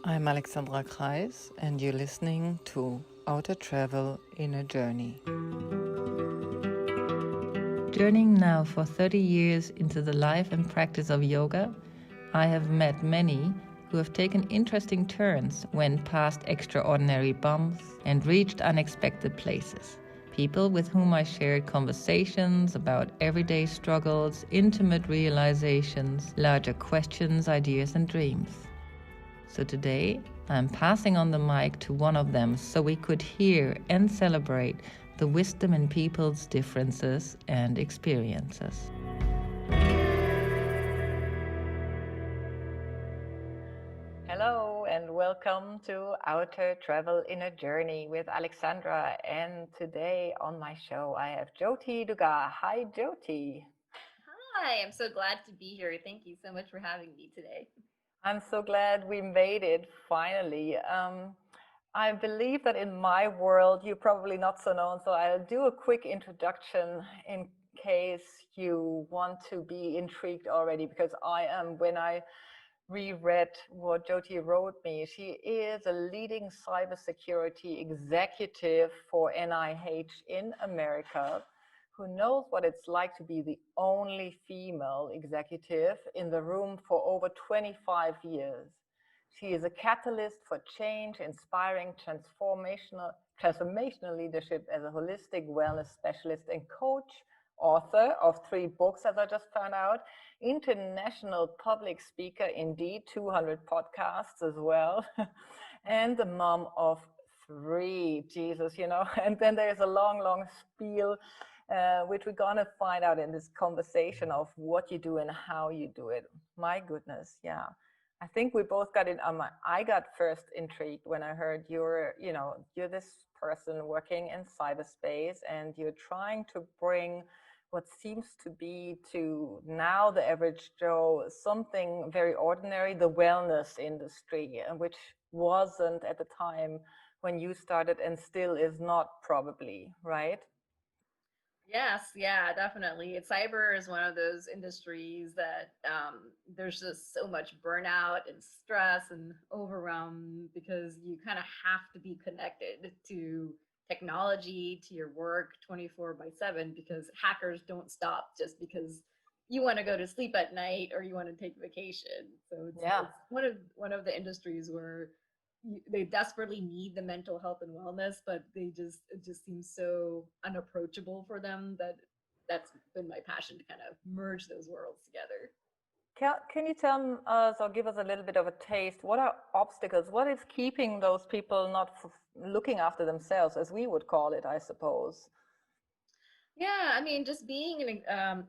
I'm Alexandra Kreis, and you're listening to Outer Travel in a Journey. Journeying now for 30 years into the life and practice of yoga, I have met many who have taken interesting turns, went past extraordinary bumps, and reached unexpected places. People with whom I shared conversations about everyday struggles, intimate realizations, larger questions, ideas, and dreams. So today, I'm passing on the mic to one of them so we could hear and celebrate the wisdom in people's differences and experiences. Hello and welcome to Outer Travel in a Journey with Alexandra. And today on my show, I have Jothi Dugar. Hi, Jothi. Hi, I'm so glad to be here. Thank you so much for having me today. I'm so glad we made it finally. I believe that in my world, you're probably not so known, so I'll do a quick introduction in case you want to be intrigued already, because I am, when I reread what Jothi wrote me, she is a leading cybersecurity executive for NIH in America, who knows what it's like to be the only female executive in the room for over 25 years. She is a catalyst for change, inspiring transformational leadership as a holistic wellness specialist and coach, author of 3 books, as I just found out, international public speaker, indeed, 200 podcasts as well, and the mom of 3, Jesus, and then there's a long, long spiel, which we're going to find out in this conversation of what you do and how you do it. My goodness, yeah. I think we both got it. I got first intrigued when I heard you're this person working in cyberspace and you're trying to bring what seems to be to now the average Joe something very ordinary, the wellness industry, which wasn't at the time when you started and still is not probably, right? Yes, yeah, definitely. Cyber is one of those industries that there's just so much burnout and stress and overwhelm because you kind of have to be connected to technology, to your work 24 by 7 because hackers don't stop just because you want to go to sleep at night or you want to take vacation. So Yeah. it's one of the industries where they desperately need the mental health and wellness, but it just seems so unapproachable for them that that's been my passion to kind of merge those worlds together. Can you tell us or give us a little bit of a taste? What are obstacles? What is keeping those people not looking after themselves, as we would call it, I suppose? Yeah, I mean, just being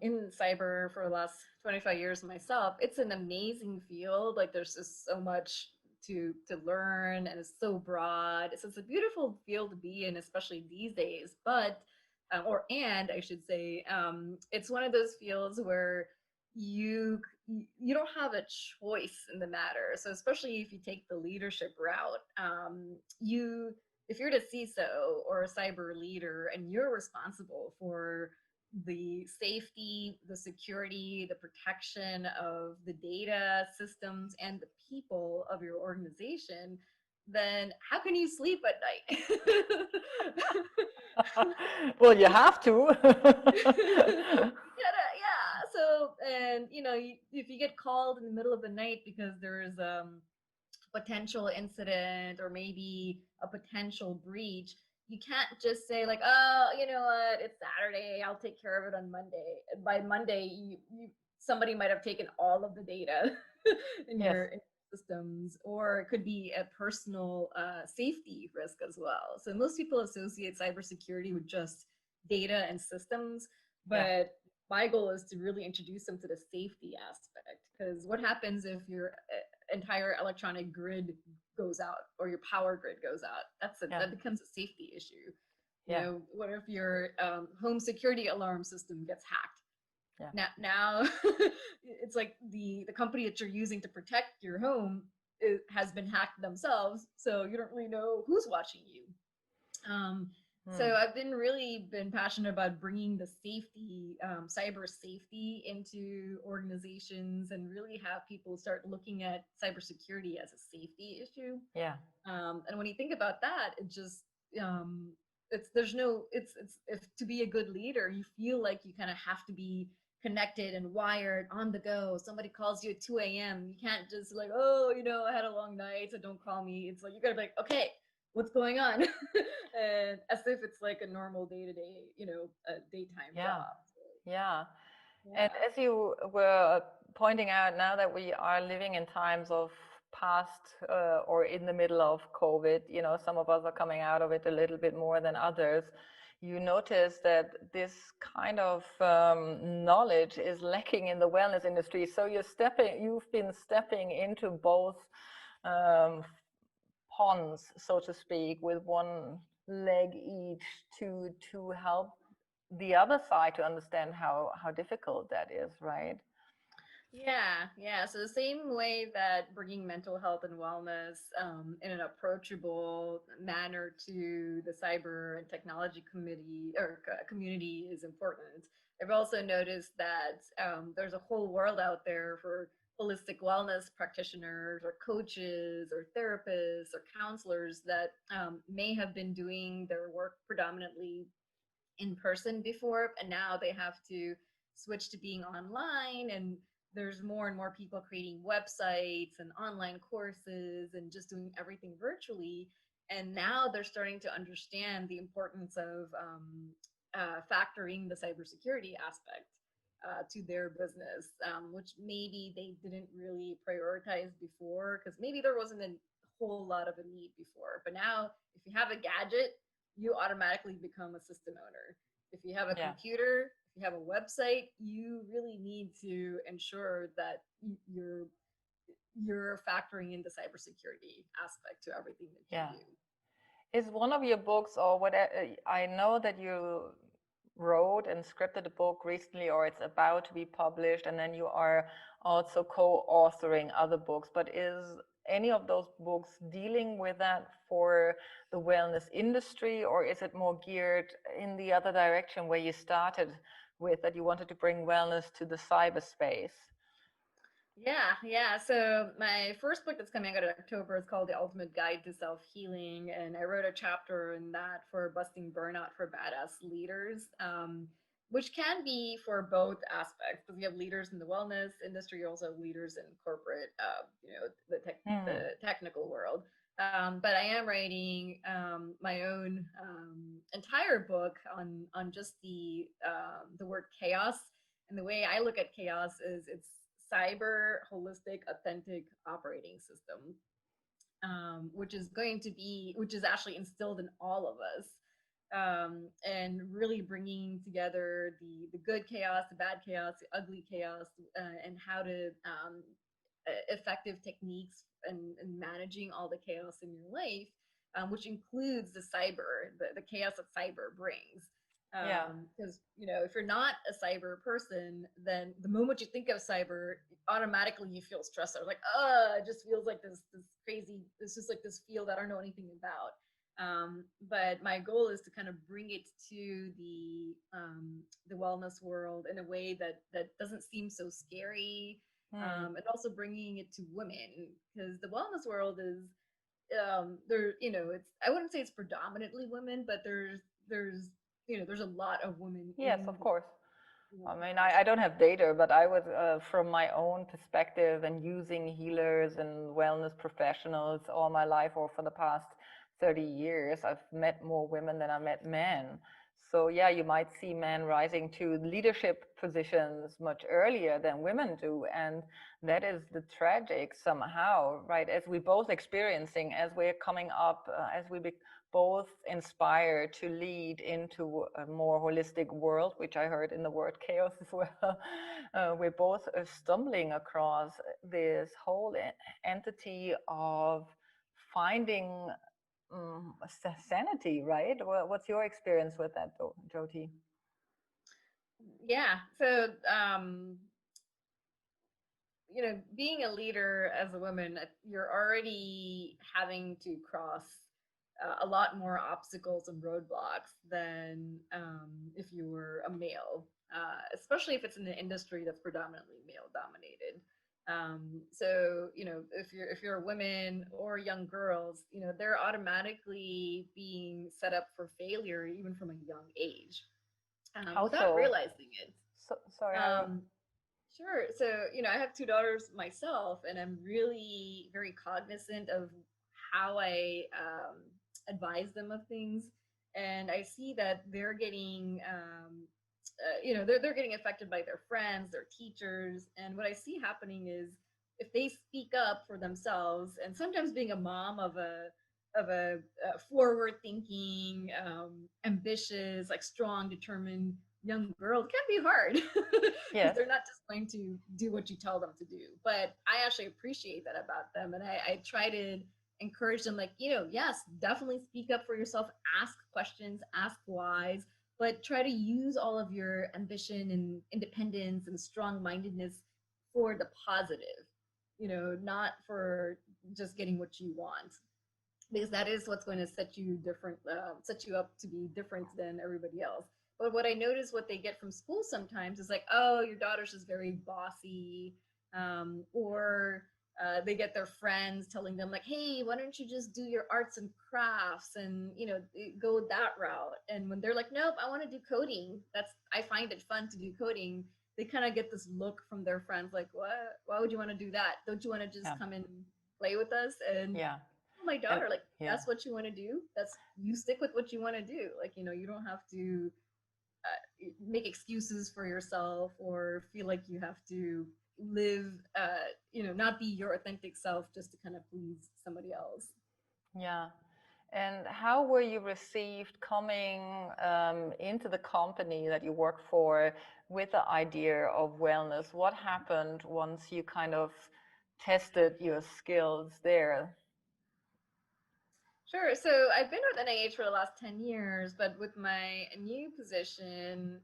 in cyber for the last 25 years myself, it's an amazing field. Like, there's just so much to learn, and it's so broad. So it's a beautiful field to be in, especially these days. But and I should say, it's one of those fields where you you don't have a choice in the matter. So especially if you take the leadership route, you if you're the CISO or a cyber leader and you're responsible for the safety, the security, the protection of the data systems and the people of your organization, then how can you sleep at night? Well, you have to. Yeah. So, and if you get called in the middle of the night because there is potential incident or maybe a potential breach, you can't just say like, oh, you know what, it's Saturday, I'll take care of it on Monday. And by Monday, somebody might have taken all of the data Yes. in systems, or it could be a personal safety risk as well. So most people associate cybersecurity with just data and systems, Yeah. but my goal is to really introduce them to the safety aspect, because what happens if your entire electronic grid goes out or your power grid goes out? Yeah. That becomes a safety issue. Yeah. What if your home security alarm system gets hacked? Yeah. Now it's like the company that you're using to protect your home has been hacked themselves, so you don't really know who's watching you. um, So Hmm. I've been passionate about bringing the safety, cyber safety into organizations and really have people start looking at cybersecurity as a safety issue. Yeah. And when you think about that, it just um, it's there's no it's if to be a good leader, you feel like you kind of have to be connected and wired on the go. Somebody calls you at 2 a.m. You can't just like, oh, I had a long night, so don't call me. It's like you gotta be like, okay, what's going on? And as if it's like a normal day to day, a daytime Yeah. job. So, Yeah. And yeah. as you were pointing out, now that we are living in times of past or in the middle of COVID, some of us are coming out of it a little bit more than others. You notice that this kind of knowledge is lacking in the wellness industry. So you've been stepping into both um, ponds, so to speak, with one leg each to help the other side to understand how difficult that is, right? Yeah, yeah. So the same way that bringing mental health and wellness in an approachable manner to the cyber and technology committee or community is important. I've also noticed that there's a whole world out there for holistic wellness practitioners or coaches or therapists or counselors that may have been doing their work predominantly in person before, and now they have to switch to being online. And there's more and more people creating websites and online courses and just doing everything virtually. And now they're starting to understand the importance of factoring the cybersecurity aspect to their business, which maybe they didn't really prioritize before because maybe there wasn't a whole lot of a need before. But now, if you have a gadget, you automatically become a system owner. If you have a Yeah. computer, if you have a website, you really need to ensure that you're factoring in the cybersecurity aspect to everything that you Yeah. do. Is one of your books or whatever, I know that you wrote and scripted a book recently, or it's about to be published, and then you are also co-authoring other books, but is any of those books dealing with that for the wellness industry, or is it more geared in the other direction where you started with, that you wanted to bring wellness to the cyberspace? Yeah, yeah. So my first book that's coming out in October is called The Ultimate Guide to Self-Healing, and I wrote a chapter in that for busting burnout for badass leaders, which can be for both aspects. Because you have leaders in the wellness industry, you also have leaders in corporate, Hmm. the technical world. But I am writing my own entire book on just the word chaos. And the way I look at chaos is it's cyber holistic authentic operating system, which is actually instilled in all of us, and really bringing together the good chaos, the bad chaos, the ugly chaos, and how to effective techniques and managing all the chaos in your life, which includes the chaos that cyber brings. Yeah. Because if you're not a cyber person, then the moment you think of cyber, automatically you feel stressed out. Like, it just feels like this crazy. It's just like this field I don't know anything about. But my goal is to kind of bring it to the wellness world in a way that doesn't seem so scary, Hmm. and also bringing it to women because the wellness world is it's I wouldn't say it's predominantly women, but there's a lot of women Yes, in of course. the I wellness mean, I industry. don't have data, but I would, from my own perspective and using healers and wellness professionals all my life or for the past 30 years, I've met more women than I met men. So, yeah, you might see men rising to leadership positions much earlier than women do. And that is the tragic somehow, right? As we both experiencing, as we're coming up, as we both inspired to lead into a more holistic world, which I heard in the word chaos as well. We're both stumbling across this whole entity of finding sanity, right? What's your experience with that, Jyoti? Yeah. So being a leader as a woman, you're already having to cross a lot more obstacles and roadblocks than if you were a male, especially if it's in an industry that's predominantly male dominated. So if you're a woman or young girls, they're automatically being set up for failure even from a young age, How without so? realizing it. Sorry, how? Um, Sure. So, I have two daughters myself, and I'm really very cognizant of how I advise them of things. And I see that they're getting, they're getting affected by their friends, their teachers. And what I see happening is if they speak up for themselves, and sometimes being a mom of a forward thinking, ambitious, like strong, determined young girl, it can be hard because Yes. they're not just going to do what you tell them to do. But I actually appreciate that about them, and I try to encourage them, like, yes, definitely speak up for yourself, ask questions, ask whys, but try to use all of your ambition and independence and strong mindedness for the positive, not for just getting what you want, because that is what's going to set you up to be different than everybody else. But what I notice what they get from school sometimes is like, oh, your daughter's just very bossy, or they get their friends telling them like, hey, why don't you just do your arts and crafts and go that route. And when they're like, nope, I want to do coding, I find it fun to do coding, they kind of get this look from their friends like, what? Why would you want to do that? Don't you want to just Yeah. come and play with us? And Yeah. my And daughter, like, yeah. that's what you want to do, that's you stick with what you want to do. Like, you don't have to make excuses for yourself or feel like you have to live not be your authentic self just to kind of please somebody else. Yeah. And how were you received coming into the company that you work for with the idea of wellness? What happened once you kind of tested your skills there? Sure. So I've been with NIH for the last 10 years, but with my new position,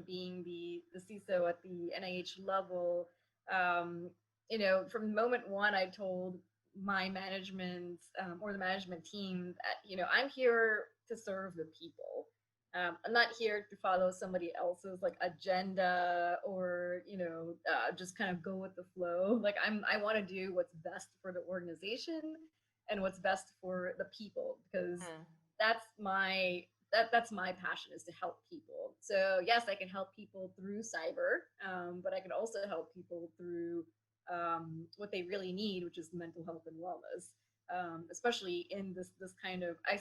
being the CISO at the NIH level, from moment one, I told my management, or the management team that, I'm here to serve the people. I'm not here to follow somebody else's like agenda or, just kind of go with the flow. Like I want to do what's best for the organization and what's best for the people, because Hmm. that's my passion, is to help people. So yes, I can help people through cyber, but I can also help people through what they really need, which is mental health and wellness. Especially in this kind of, I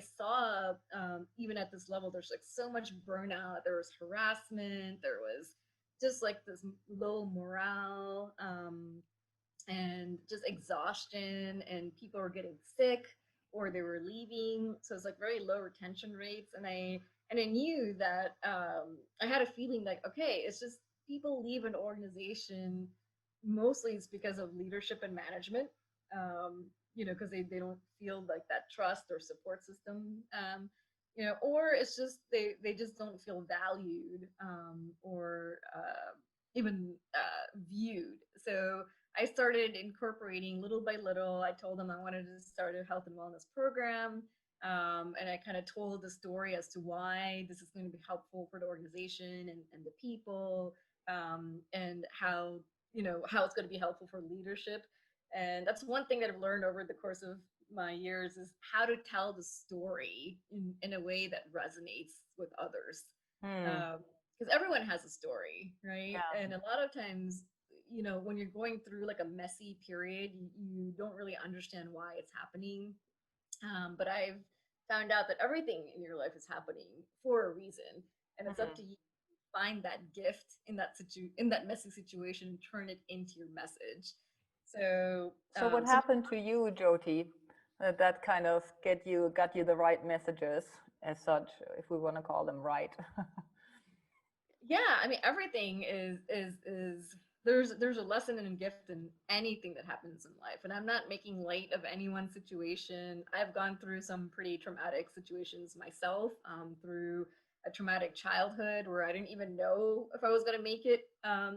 saw, even at this level, there's like so much burnout. There was harassment. There was just like this low morale. And just exhaustion, and people were getting sick or they were leaving, so it's like very low retention rates. And I knew that, I had a feeling like, okay, it's just people leave an organization, mostly it's because of leadership and management, because they don't feel like that trust or support system, or it's just they just don't feel valued, or even viewed. So I started incorporating little by little. I told them I wanted to start a health and wellness program. And I kind of told the story as to why this is going to be helpful for the organization and the people, and how it's going to be helpful for leadership. And that's one thing that I've learned over the course of my years, is how to tell the story in a way that resonates with others. Hmm. Because everyone has a story, right? Yeah. And a lot of times, when you're going through like a messy period, you don't really understand why it's happening. But I've found out that everything in your life is happening for a reason, and it's up Hmm. to you to find that gift in that messy situation and turn it into your message. So, So what so happened to you, Jyoti, that kind of got you the right messages as such, if we want to call them right? yeah, I mean, everything is there's a lesson and a gift in anything that happens in life, and I'm not making light of anyone's situation. I've gone through some pretty traumatic situations myself, through a traumatic childhood where I didn't even know if I was going to make it,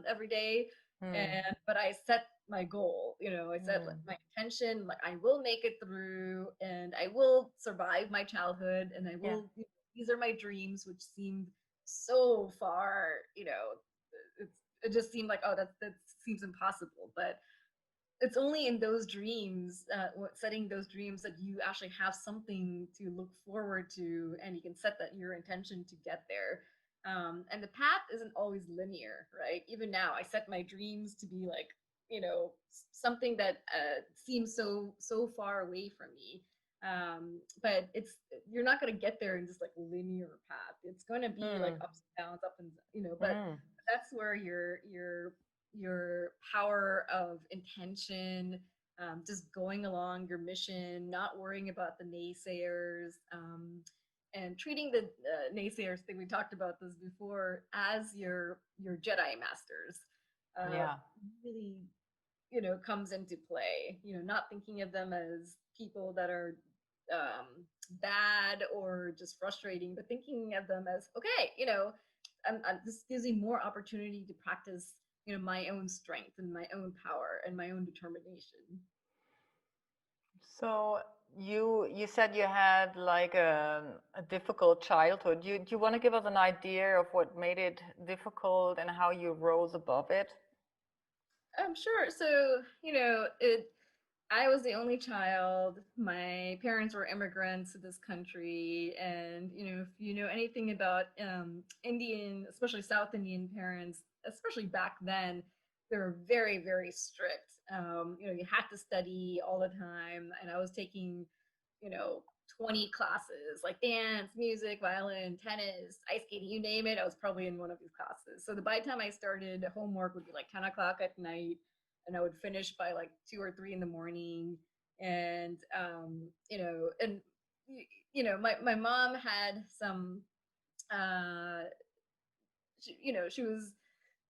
every day. Mm. And but I set my goal, I set like Mm. my intention, like I will make it through and I will survive my childhood and I Yeah. will, these are my dreams, which seemed so far, it just seemed like, oh, that seems impossible. But it's only in those dreams, setting those dreams, that you actually have something to look forward to, and you can set that your intention to get there. And the path isn't always linear, right? Even now, I set my dreams to be like, something that seems so far away from me. But you're not going to get there in just like linear path. It's going to be like Mm. ups and downs, up and but Mm. that's where your power of intention, just going along your mission, not worrying about the naysayers, and treating the naysayers. Thing we talked about this before, as your Jedi masters, uh, Yeah. really comes into play. Not thinking of them as people that are bad or just frustrating, but thinking of them as, okay, this gives me more opportunity to practice my own strength and my own power and my own determination. So you said you had like a difficult childhood. Do you want to give us an idea of what made it difficult and how you rose above it? Sure. So, I was the only child. My parents were immigrants to this country, and if you know anything about Indian, especially South Indian parents, especially back then, they were very, very strict. You had to study all the time, and I was taking, you know, 20 classes like dance, music, violin, tennis, ice skating, you name it. I was probably in one of these classes. So by the time I started, homework would be like 10 o'clock at night, and I would finish by like 2 or 3 in the morning. And and my mom had some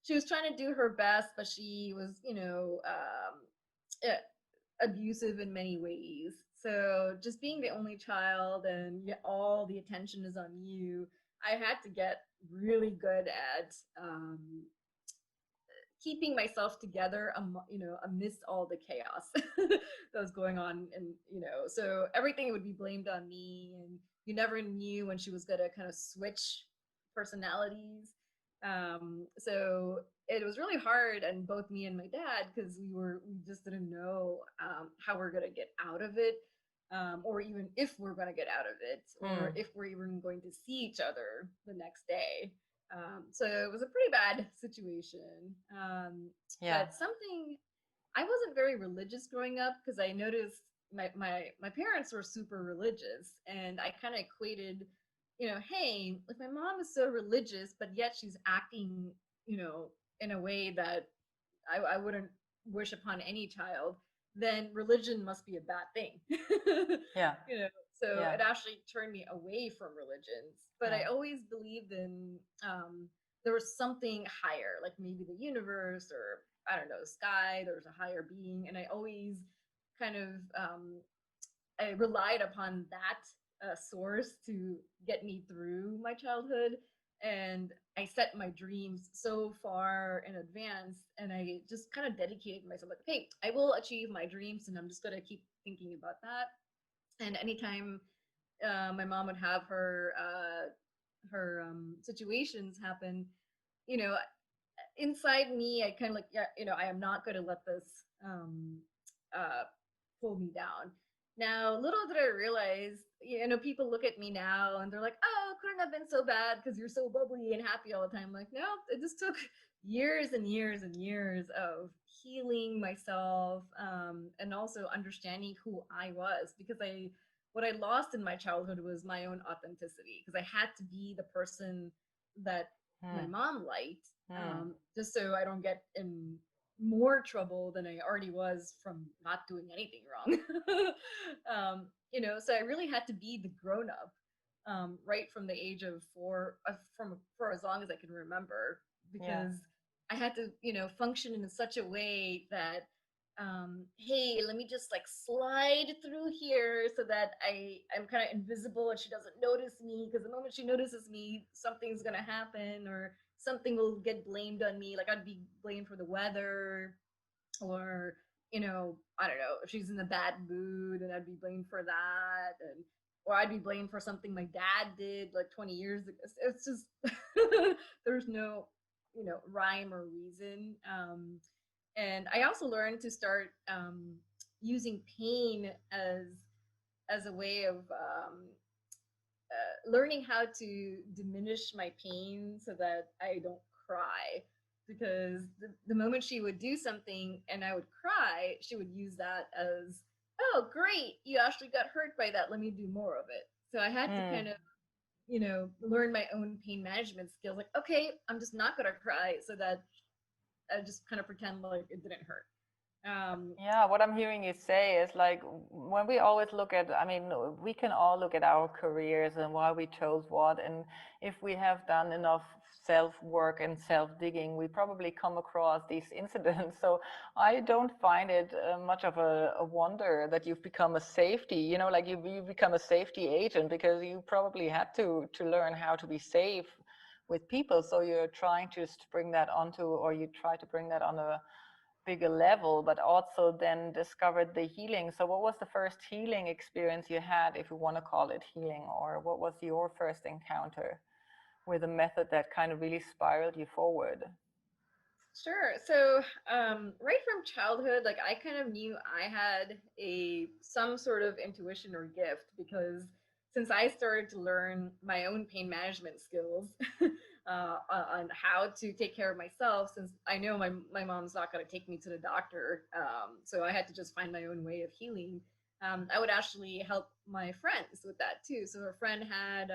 she was trying to do her best, but she was abusive in many ways. So just being the only child and yet all the attention is on you, I had to get really good at keeping myself together, amidst all the chaos that was going on. And so everything would be blamed on me, and you never knew when she was going to kind of switch personalities. So it was really hard, and both me and my dad, because we just didn't know how we're going to get out of it, or even if we're going to get out of it, or Mm. if we're even going to see each other the next day. So it was a pretty bad situation. Yeah. But something, I wasn't very religious growing up, because I noticed my parents were super religious, and I kind of equated, hey, if my mom is so religious, but yet she's acting, in a way that I wouldn't wish upon any child, then religion must be a bad thing. Yeah. So Yeah. it actually turned me away from religions. But Yeah. I always believed in there was something higher, like maybe the universe, or I don't know, sky. There was a higher being, and I always kind of I relied upon that source to get me through my childhood. And I set my dreams so far in advance, and I just kind of dedicated myself, like, hey, I will achieve my dreams, and I'm just going to keep thinking about that. And anytime my mom would have her situations happen, you know, inside me, I kind of like, yeah, I am not going to let this uh, pull me down. Now, little did I realize, people look at me now and they're like, oh, it couldn't have been so bad because you're so bubbly and happy all the time. I'm like, no, it just took years and years and years of healing myself, and also understanding who I was, because what I lost in my childhood was my own authenticity, because I had to be the person that my Mm. mom liked, Mm. just so I don't get in more trouble than I already was from not doing anything wrong. So I really had to be the grown up, right from the age of 4, from for as long as I can remember, Yeah. because I had to, function in such a way that, hey, let me just like slide through here so that I'm kind of invisible and she doesn't notice me, because the moment she notices me, something's gonna happen, or something will get blamed on me. Like I'd be blamed for the weather, or I don't know, if she's in a bad mood, and I'd be blamed for that, and or I'd be blamed for something my dad did like 20 years ago. It's just there's no rhyme or reason. And I also learned to start using pain as a way of learning how to diminish my pain so that I don't cry. Because the moment she would do something and I would cry, she would use that as, oh, great, you actually got hurt by that. Let me do more of it. So I had to Hmm. kind of, learn my own pain management skills. Like, okay, I'm just not going to cry, so that I just kind of pretend like it didn't hurt. Um, Yeah, what I'm hearing you say is like when we always look at, I mean, we can all look at our careers and why we chose what. And if we have done enough self work and self digging, we probably come across these incidents. So I don't find it much of a wonder that you've become a safety, like you become a safety agent because you probably had to learn how to be safe with people. So you're trying to bring that onto, or you try to bring that on a bigger level, but also then discovered the healing. So what was the first healing experience you had, if you want to call it healing, or what was your first encounter with a method that kind of really spiraled you forward? Sure. So, right from childhood, like I kind of knew I had a some sort of intuition or gift, because since I started to learn my own pain management skills on how to take care of myself, since I know my mom's not going to take me to the doctor, so I had to just find my own way of healing. I would actually help my friends with that too. So a friend had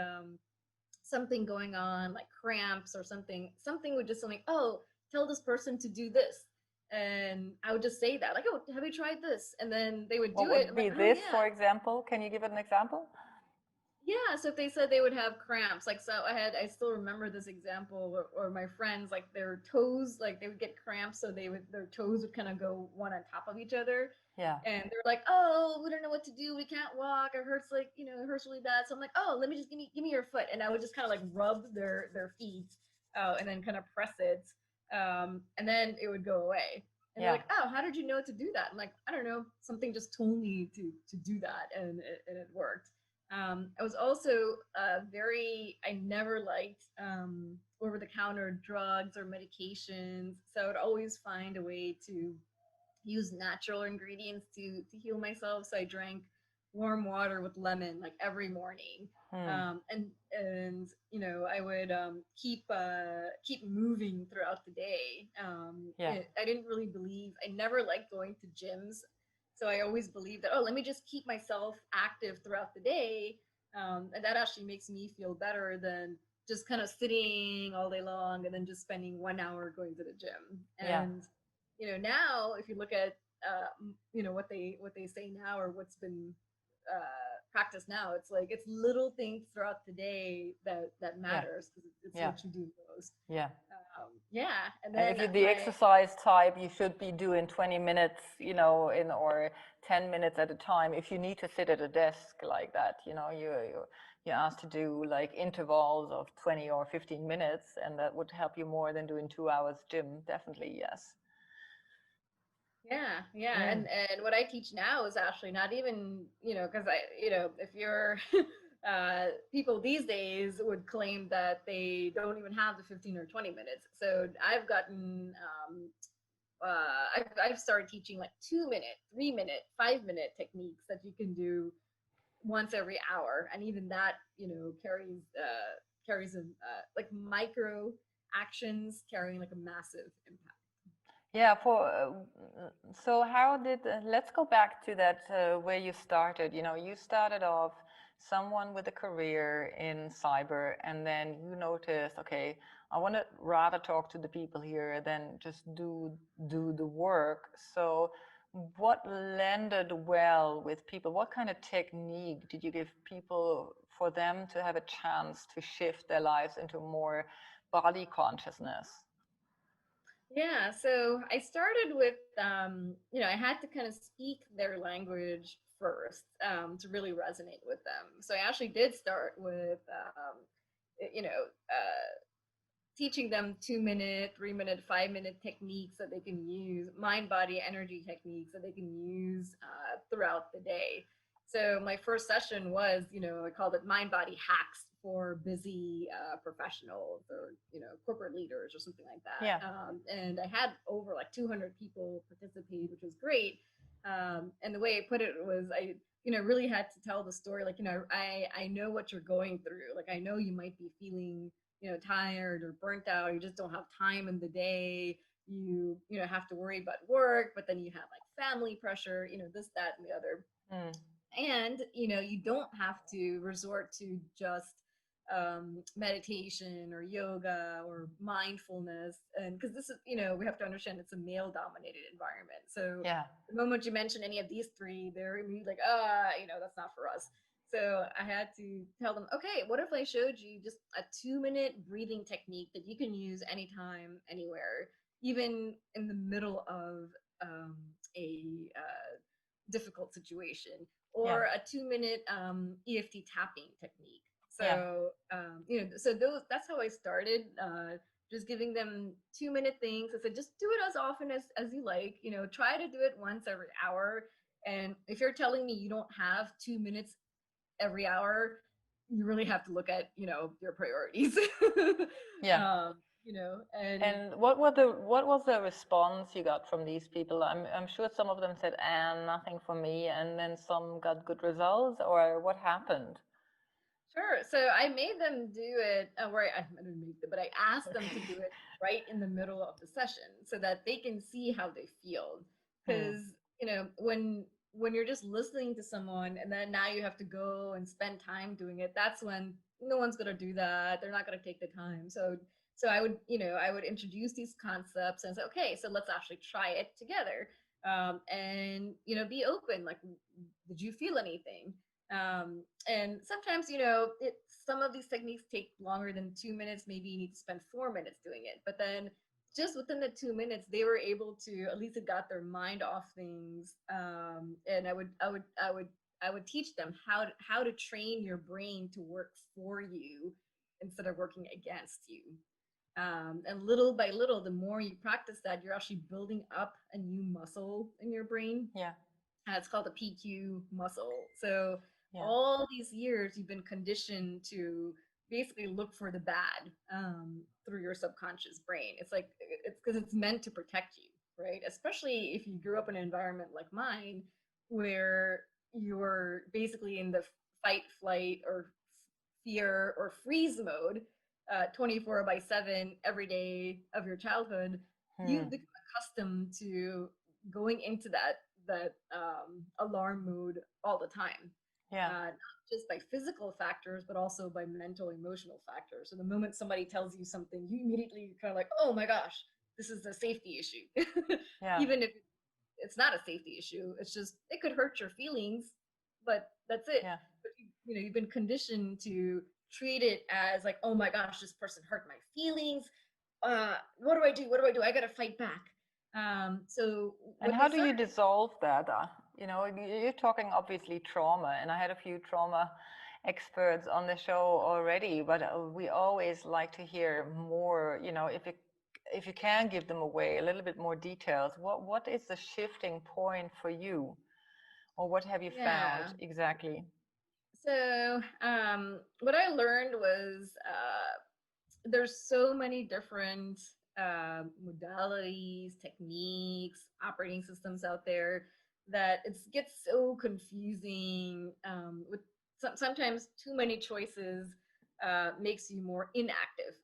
something going on, like cramps or something would just something, oh, tell this person to do this. And I would just say that, like, oh, have you tried this? And then they would What do it. would I'm be like, oh, this, yeah. for example? Can you give it an example? Yeah, so if they said they would have cramps, like, so I still remember this example, or my friends, like their toes, like they would get cramps, so their toes would kind of go one on top of each other, Yeah. and they're like, oh, we don't know what to do, we can't walk, it hurts, like, it hurts really bad. So I'm like, oh, let me just give me your foot, and I would just kind of like rub their feet, and then kind of press it, and then it would go away. And they're Yeah. like, oh, how did you know to do that? I'm like, I don't know, something just told me to do that, and it worked. I was also I never liked over the counter drugs or medications. So I would always find a way to use natural ingredients to heal myself. So I drank warm water with lemon like every morning. Hmm. And I would keep moving throughout the day. Yeah. I didn't really believe, I never liked going to gyms, so I always believed that, oh, let me just keep myself active throughout the day, and that actually makes me feel better than just kind of sitting all day long and then just spending 1 hour going to the gym. Yeah. And now if you look at what they say now, or what's been practiced now, it's like it's little things throughout the day that Yeah. matters, because it's Yeah. what you do most. Yeah. Yeah, and And then if you're the my exercise type, you should be doing 20 minutes, in or 10 minutes at a time. If you need to sit at a desk like that, you're asked to do like intervals of 20 or 15 minutes, and that would help you more than doing 2 hours gym. Definitely, yes. yeah, Mm. and what I teach now is actually not even, because if you're people these days would claim that they don't even have the 15 or 20 minutes. So I've gotten I've started teaching like 2 minute, 3 minute, 5 minute techniques that you can do once every hour, and even that carries like micro actions carrying like a massive impact. Yeah, so how did, let's go back to that where you started. You started off someone with a career in cyber, and then you noticed, okay, I want to rather talk to the people here than just do the work. So what landed well with people? What kind of technique did you give people for them to have a chance to shift their lives into more body consciousness? Yeah, so I started with, I had to kind of speak their language first, to really resonate with them. So I actually did start with, you know, teaching them 2 minute, 3 minute, 5 minute techniques that they can use, mind body energy techniques that they can use throughout the day. So my first session was, I called it mind body hacks for busy professionals or, corporate leaders or something like Yeah. that. And I had over like 200 people participate, which was great. And the way I put it was really had to tell the story. Like, I know what you're going through. Like, I know you might be feeling tired or burnt out, or you just don't have time in the day. You have to worry about work, but then you have like family pressure, this, that, and the other. Mm. And you don't have to resort to just meditation or yoga or mindfulness, and because this is, we have to understand it's a male dominated environment. So Yeah. the moment you mention any of these three, they're immediately like, that's not for us. So I had to tell them, okay, what if I showed you just a 2 minute breathing technique that you can use anytime, anywhere, even in the middle of a difficult situation, Yeah. or a 2 minute EFT tapping technique. Yeah. So so that's how I started. Just giving them 2 minute things. I said, just do it as often as you like. Try to do it once every hour. And if you're telling me you don't have 2 minutes every hour, you really have to look at your priorities. Yeah. And And what was the response you got from these people? I'm sure some of them said, "And nothing for me," and then some got good results, or what happened? sure. So I made them do it, where I didn't make them, but I asked them to do it right in the middle of the session so that they can see how they feel. Hmm. Because when you're just listening to someone and then now you have to go and spend time doing it, that's when no one's gonna do that. They're not gonna take the time. So I would introduce these concepts and say, okay, so let's actually try it together. And be open. Like, did you feel anything? And sometimes some of these techniques take longer than 2 minutes. Maybe you need to spend 4 minutes doing it, but then just within the 2 minutes they were able to, at least it got their mind off things. And I would teach them how to train your brain to work for you instead of working against you. And little by little, the more you practice that, you're actually building up a new muscle in your brain. Yeah. It's called the PQ muscle. So Yeah. all these years you've been conditioned to basically look for the bad, through your subconscious brain. It's because it's meant to protect you, right? Especially if you grew up in an environment like mine, where you're basically in the fight, flight, or fear or freeze mode, 24 by 7 every day of your childhood. You Hmm. become accustomed to going into that alarm mode all the time, Yeah. not just by physical factors, but also by mental, emotional factors. So the moment somebody tells you something, you immediately kind of like, oh my gosh, this is a safety issue. Yeah. Even if it's not a safety issue, it's just it could hurt your feelings, but that's it. Yeah. But you've been conditioned to treat it as like, oh my gosh, this person hurt my feelings. What do I do? What do I do? I gotta fight back. So And what how they do you started. dissolve that? You're talking obviously trauma, and I had a few trauma experts on the show already, but we always like to hear more. If you can give them away a little bit more details. What is the shifting point for you, or what have you found Yeah. exactly? So what I learned was, there's so many different modalities, techniques, operating systems out there that it gets so confusing, with sometimes too many choices makes you more inactive.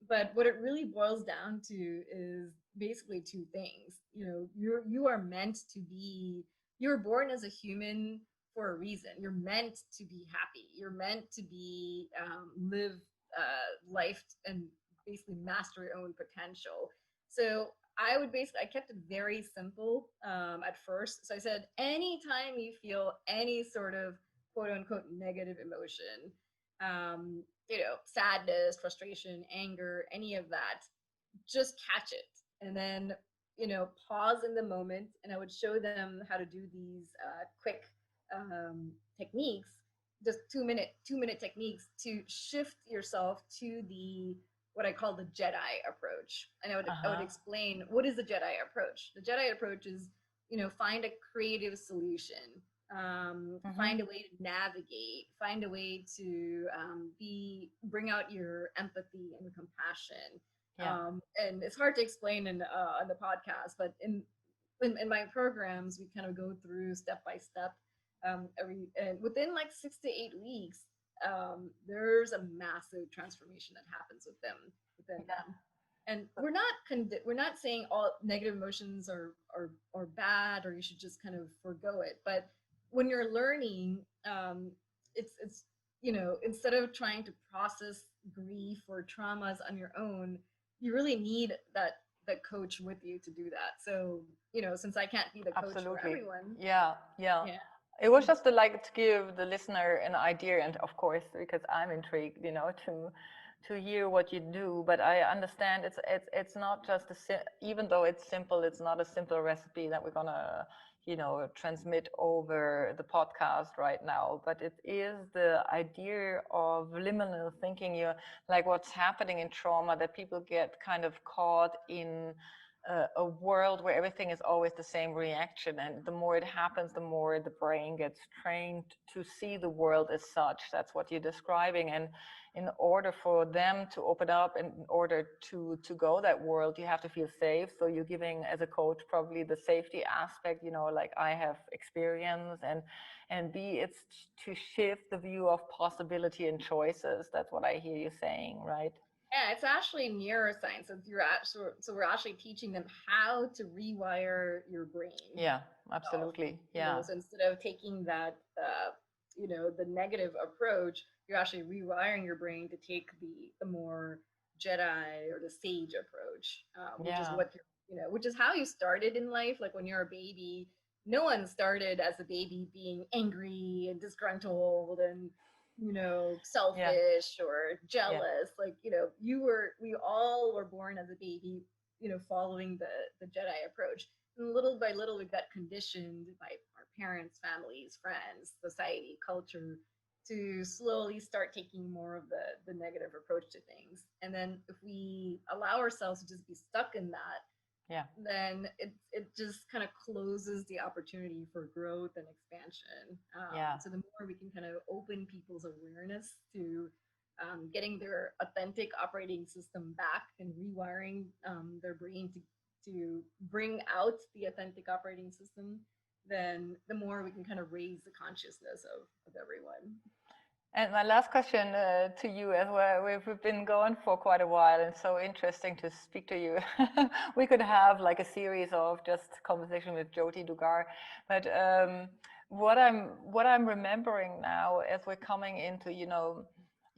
But what it really boils down to is basically two things. You are meant to be. You were born as a human for a reason. You're meant to be happy. You're meant to be, live life and basically master your own potential. So I kept it very simple, at first. So I said, anytime you feel any sort of quote unquote negative emotion, sadness, frustration, anger, any of that, just catch it. And then, pause in the moment. And I would show them how to do these quick techniques. just 2 minute techniques to shift yourself to the what I call the Jedi approach. And I would Uh-huh. explain what is the Jedi approach. The Jedi approach is, find a creative solution, Mm-hmm. find a way to navigate, find a way to be bring out your empathy and compassion. Yeah. And it's hard to explain in on the podcast, but in my programs, we kind of go through step by step every and within like 6 to 8 weeks, there's a massive transformation that happens within Yeah. them. And we're not saying all negative emotions are bad or you should just kind of forego it. But when you're learning, it's instead of trying to process grief or traumas on your own, you really need that coach with you to do that. So since I can't be the coach for Absolutely. everyone, Yeah, yeah. yeah. It was just to like to give the listener an idea, and of course, because I'm intrigued, to hear what you do. But I understand it's not just even though it's simple, it's not a simple recipe that we're gonna, transmit over the podcast right now. But it is the idea of liminal thinking. You like what's happening in trauma that people get kind of caught in a world where everything is always the same reaction. And the more it happens, the more the brain gets trained to see the world as such. That's what you're describing. And in order for them to open up, in order to go that world, you have to feel safe. So you're giving, as a coach, probably the safety aspect, like I have experience. And B, it's to shift the view of possibility and choices. That's what I hear you saying, right? Yeah, it's actually neuroscience. So we're actually teaching them how to rewire your brain. Yeah, absolutely. Yeah. So instead of taking that, the negative approach, you're actually rewiring your brain to take the more Jedi or the sage approach, which is Yeah. which is how you started in life. Like when you're a baby, no one started as a baby being angry and disgruntled and Yeah. selfish or Yeah. jealous. Like we all were born as a baby, following the Jedi approach. And little by little, we got conditioned by our parents, families, friends, society, culture to slowly start taking more of the negative approach to things. And then if we allow ourselves to just be stuck in that, Yeah. then it just kind of closes the opportunity for growth and expansion. Yeah. So the more we can kind of open people's awareness to getting their authentic operating system back and rewiring their brain to bring out the authentic operating system, then the more we can kind of raise the consciousness of everyone. And my last question to you as well. We've been going for quite a while, and so interesting to speak to you. We could have like a series of just conversation with Jothi Dugar, but what I'm remembering now as we're coming into,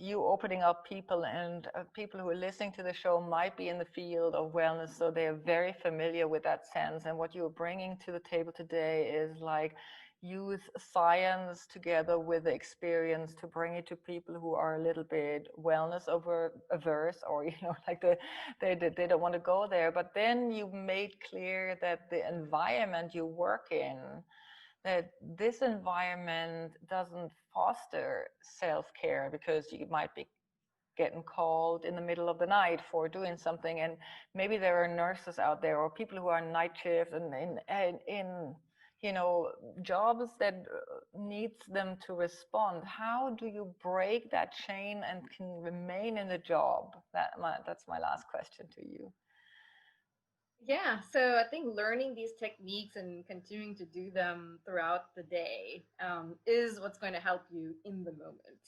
you opening up people, and people who are listening to the show might be in the field of wellness, so they're very familiar with that sense. And what you're bringing to the table today is like use science together with the experience to bring it to people who are a little bit wellness over averse, or like they don't want to go there. But then you made clear that the environment you work in, that this environment doesn't foster self-care, because you might be getting called in the middle of the night for doing something, and maybe there are nurses out there or people who are night shift and in jobs that needs them to respond. How do you break that chain and can remain in the job? That's my last question to you. Yeah, so I think learning these techniques and continuing to do them throughout the day is what's going to help you in the moment.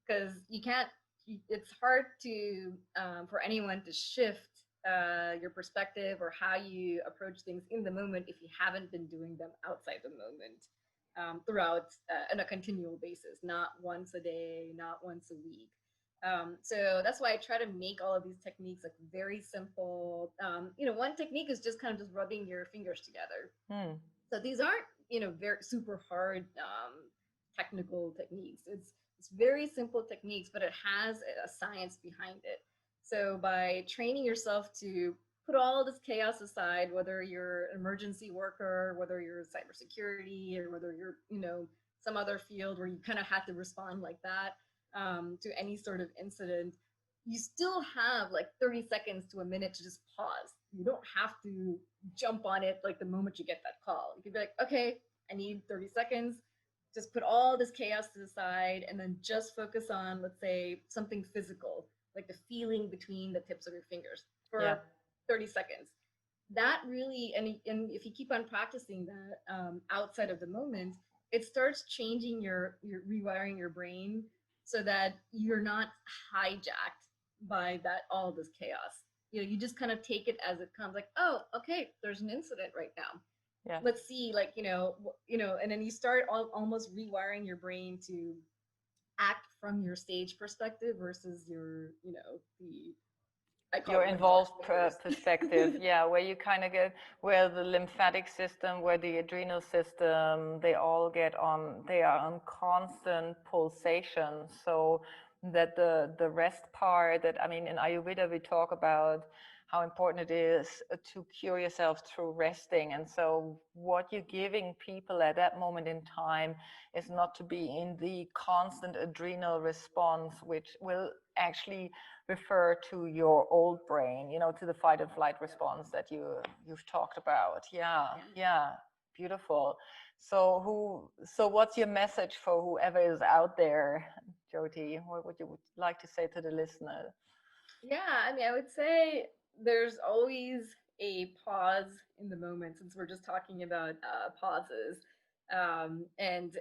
Because you can't, it's hard to for anyone to shift your perspective or how you approach things in the moment if you haven't been doing them outside the moment throughout on a continual basis, not once a day, not once a week. So that's why I try to make all of these techniques like very simple. One technique is just kind of just rubbing your fingers together. Hmm. So these aren't, very super hard technical techniques. It's very simple techniques, but it has a science behind it. So by training yourself to put all this chaos aside, whether you're an emergency worker, whether you're cybersecurity, or whether you're, some other field where you kind of had to respond like that to any sort of incident, you still have like 30 seconds to a minute to just pause. You don't have to jump on it like the moment you get that call. You could be like, okay, I need 30 seconds. Just put all this chaos to the side and then just focus on, let's say, something physical, like the feeling between the tips of your fingers Yeah. for 30 seconds. That really, and if you keep on practicing that outside of the moment, it starts changing your rewiring your brain so that you're not hijacked by that all this chaos. You just kind of take it as it comes, like, oh, okay, there's an incident right now. Yeah. Let's see, like, and then you start almost rewiring your brain to act from your stage perspective versus your the involved dark perspective, yeah, where you kind of get, where the lymphatic system, where the adrenal system, they are on constant pulsation, so that the rest part, that, I mean, in Ayurveda we talk about how important it is to cure yourself through resting. And so what you're giving people at that moment in time is not to be in the constant adrenal response, which will actually refer to your old brain, to the fight and flight response that you've talked about. Yeah, beautiful. So what's your message for whoever is out there, Jothi? What would you like to say to the listener? Yeah, I mean, I would say there's always a pause in the moment, since we're just talking about pauses. And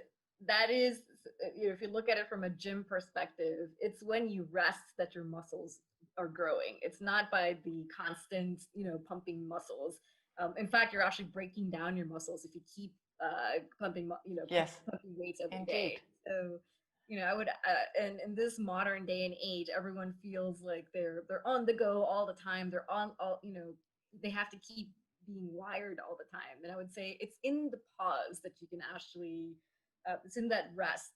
that is, if you look at it from a gym perspective, it's when you rest that your muscles are growing. It's not by the constant, pumping muscles. In fact, you're actually breaking down your muscles if you keep pumping, Yes, pumping weights every day. indeed. So I would, and in this modern day and age, everyone feels like they're on the go all the time. They're on all, they have to keep being wired all the time. And I would say it's in the pause that you can actually, it's in that rest,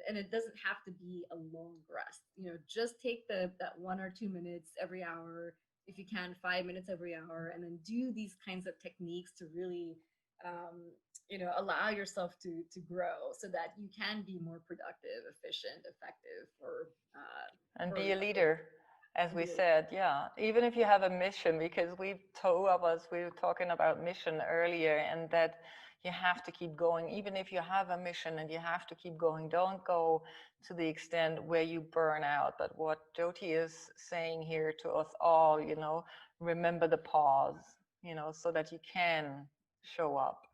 and it doesn't have to be a long rest. Just take that 1 or 2 minutes every hour, if you can, 5 minutes every hour, and then do these kinds of techniques to really allow yourself to grow so that you can be more productive, efficient, effective And for be a leader, as we your said. Yeah, even if you have a mission, because we were talking about mission earlier, and that you have to keep going. Even if you have a mission and you have to keep going, don't go to the extent where you burn out. But what Jothi is saying here to us all, remember the pause, so that you can show up.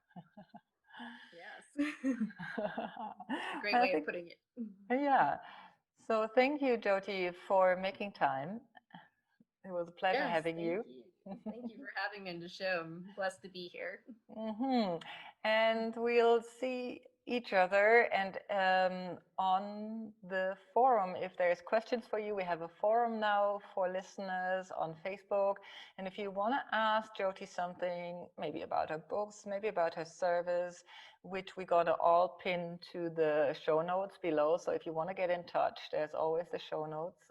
Yes. It's a great I way of think, putting it. yeah. So thank you, Jothi, for making time. It was a pleasure Yes, having thank you. you. Thank you for having me on the show. I'm blessed to be here. And we'll see each other, and on the forum, if there's questions for you, we have a forum now for listeners on Facebook. And if you want to ask Jothi something, maybe about her books, maybe about her service, which we're going to all pin to the show notes below. So if you want to get in touch, there's always the show notes.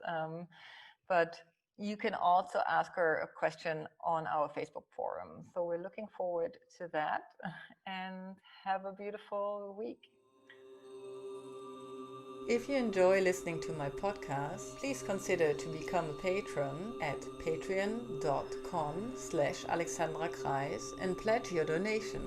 But you can also ask her a question on our Facebook forum. So we're looking forward to that, and have a beautiful week. If you enjoy listening to my podcast, please consider to become a patron at patreon.com/Alexandra Kreis and pledge your donation.